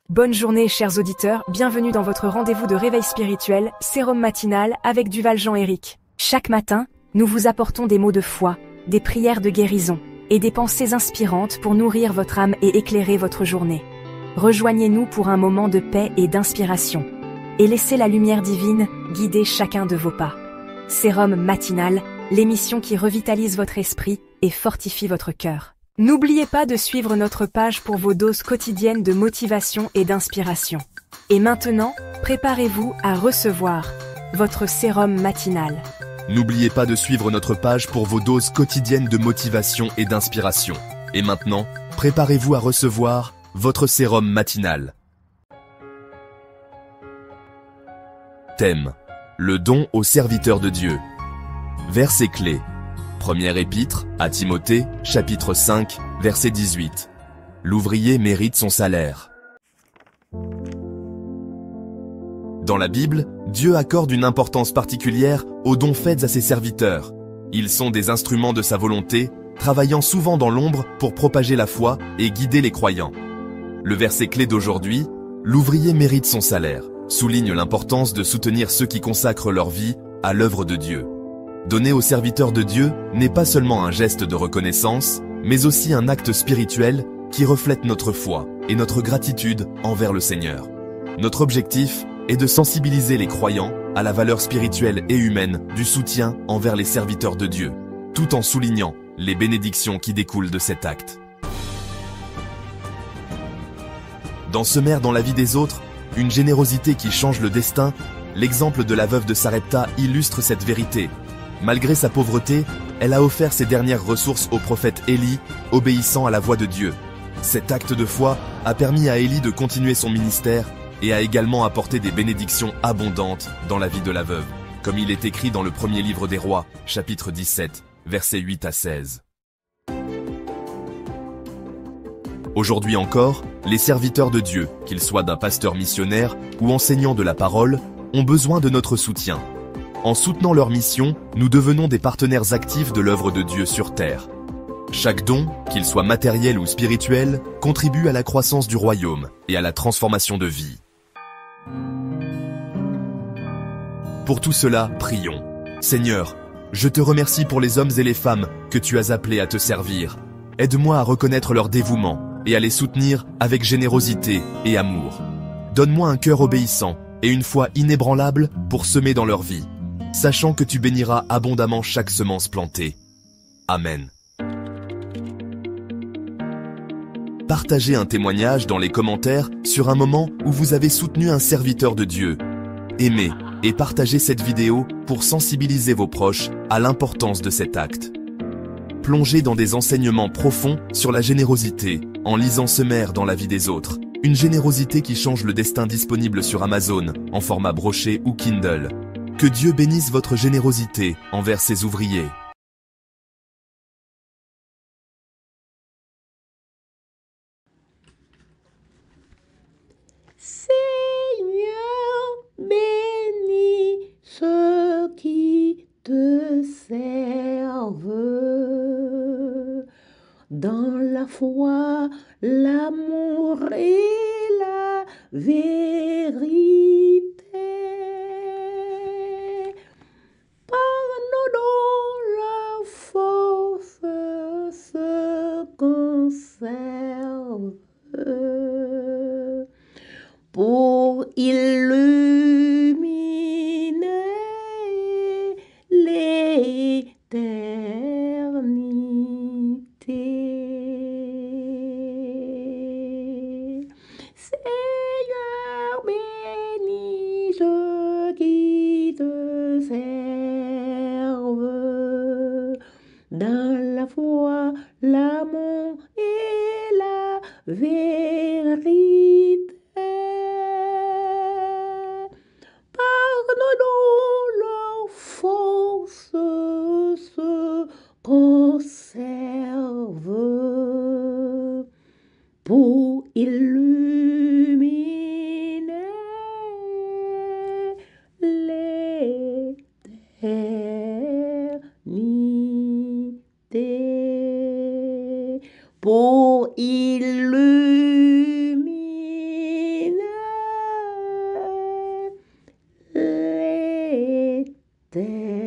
Bonne journée, chers auditeurs, bienvenue dans votre rendez-vous de réveil spirituel, sérum matinal avec Duval Jean-Éric. Chaque matin, nous vous apportons des mots de foi, des prières de guérison et des pensées inspirantes pour nourrir votre âme et éclairer votre journée. Rejoignez-nous pour un moment de paix et d'inspiration. Et laissez la lumière divine guider chacun de vos pas. Sérum matinal, l'émission qui revitalise votre esprit et fortifie votre cœur. N'oubliez pas de suivre notre page pour vos doses quotidiennes de motivation et d'inspiration. Et maintenant, préparez-vous à recevoir votre sérum matinal. N'oubliez pas de suivre notre page pour vos doses quotidiennes de motivation et d'inspiration. Et maintenant, préparez-vous à recevoir votre sérum matinal. Thème: le don au serviteur de Dieu. Versets clés. Première épître à Timothée, chapitre 5, verset 18. L'ouvrier mérite son salaire. Dans la Bible, Dieu accorde une importance particulière aux dons faits à ses serviteurs. Ils sont des instruments de sa volonté, travaillant souvent dans l'ombre pour propager la foi et guider les croyants. Le verset clé d'aujourd'hui, l'ouvrier mérite son salaire, souligne l'importance de soutenir ceux qui consacrent leur vie à l'œuvre de Dieu. Donner aux serviteurs de Dieu n'est pas seulement un geste de reconnaissance, mais aussi un acte spirituel qui reflète notre foi et notre gratitude envers le Seigneur. Notre objectif est de sensibiliser les croyants à la valeur spirituelle et humaine du soutien envers les serviteurs de Dieu, tout en soulignant les bénédictions qui découlent de cet acte. Dans Semer dans la vie des autres, une générosité qui change le destin, l'exemple de la veuve de Sarepta illustre cette vérité. Malgré sa pauvreté, elle a offert ses dernières ressources au prophète Élie, obéissant à la voix de Dieu. Cet acte de foi a permis à Élie de continuer son ministère et a également apporté des bénédictions abondantes dans la vie de la veuve, comme il est écrit dans le premier livre des Rois, chapitre 17, versets 8 à 16. Aujourd'hui encore, les serviteurs de Dieu, qu'ils soient d'un pasteur missionnaire ou enseignant de la parole, ont besoin de notre soutien. En soutenant leur mission, nous devenons des partenaires actifs de l'œuvre de Dieu sur terre. Chaque don, qu'il soit matériel ou spirituel, contribue à la croissance du royaume et à la transformation de vie. Pour tout cela, prions. Seigneur, je te remercie pour les hommes et les femmes que tu as appelés à te servir. Aide-moi à reconnaître leur dévouement et à les soutenir avec générosité et amour. Donne-moi un cœur obéissant et une foi inébranlable pour semer dans leur vie, sachant que tu béniras abondamment chaque semence plantée. Amen. Partagez un témoignage dans les commentaires sur un moment où vous avez soutenu un serviteur de Dieu. Aimez et partagez cette vidéo pour sensibiliser vos proches à l'importance de cet acte. Plongez dans des enseignements profonds sur la générosité en lisant Semer dans la vie des autres. Une générosité qui change le destin, disponible sur Amazon en format broché ou Kindle. Que Dieu bénisse votre générosité envers ses ouvriers. Seigneur, bénis ceux qui te servent dans la foi, l'amour et la vérité. Par nos dons, la force se conserve pour illuminer l'éternité. Seigneur, bénis ceux qui te servent dans la foi, l'amour et la vérité. Par nos dons, leur force se conserve pour illuminer l'éternité. Pour illuminer terre.